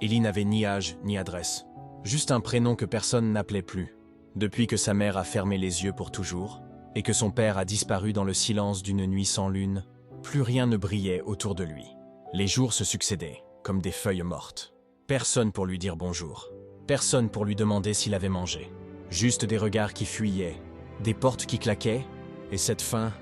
Élie n'avait ni âge ni adresse. Juste un prénom que personne n'appelait plus. Depuis que sa mère a fermé les yeux pour toujours, et que son père a disparu dans le silence d'une nuit sans lune, plus rien ne brillait autour de lui. Les jours se succédaient, comme des feuilles mortes. Personne pour lui dire bonjour. Personne pour lui demander s'il avait mangé. Juste des regards qui fuyaient, des portes qui claquaient, et cette faim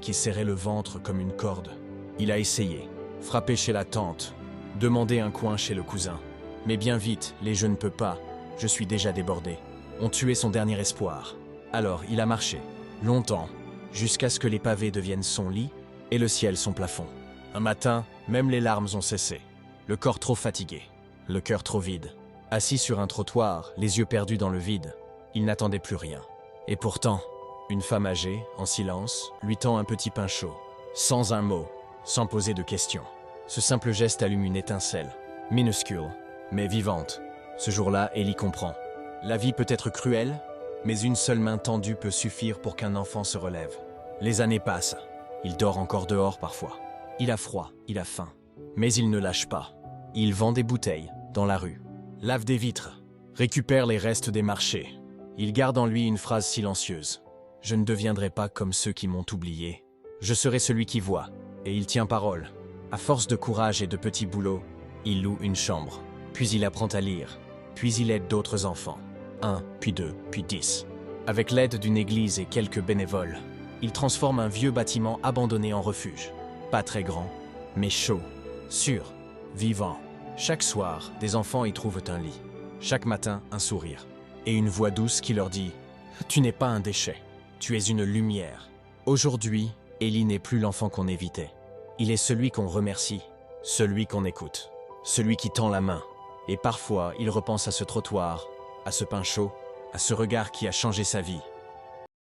qui serrait le ventre comme une corde. Il a essayé, frappé chez la tante, demandé un coin chez le cousin. Mais bien vite, les je ne peux pas, je suis déjà débordé, ont tué son dernier espoir. Alors il a marché, longtemps, jusqu'à ce que les pavés deviennent son lit et le ciel son plafond. Un matin, même les larmes ont cessé. Le corps trop fatigué, le cœur trop vide. Assis sur un trottoir, les yeux perdus dans le vide, il n'attendait plus rien. Et pourtant, une femme âgée, en silence, lui tend un petit pain chaud, sans un mot, sans poser de questions. Ce simple geste allume une étincelle, minuscule, mais vivante. Ce jour-là, Élie comprend. La vie peut être cruelle, mais une seule main tendue peut suffire pour qu'un enfant se relève. Les années passent. Il dort encore dehors parfois. Il a froid, il a faim. Mais il ne lâche pas. Il vend des bouteilles, dans la rue. Lave des vitres. Récupère les restes des marchés. Il garde en lui une phrase silencieuse. Je ne deviendrai pas comme ceux qui m'ont oublié. Je serai celui qui voit. Et il tient parole. À force de courage et de petits boulots, il loue une chambre. Puis il apprend à lire. Puis il aide d'autres enfants. 1, puis 2, puis 10. Avec l'aide d'une église et quelques bénévoles, il transforme un vieux bâtiment abandonné en refuge. Pas très grand, mais chaud, sûr, vivant. Chaque soir, des enfants y trouvent un lit. Chaque matin, un sourire. Et une voix douce qui leur dit « Tu n'es pas un déchet, tu es une lumière ». Aujourd'hui, Élie n'est plus l'enfant qu'on évitait. Il est celui qu'on remercie, celui qu'on écoute, celui qui tend la main. Et parfois, il repense à ce trottoir, à ce pain chaud, à ce regard qui a changé sa vie.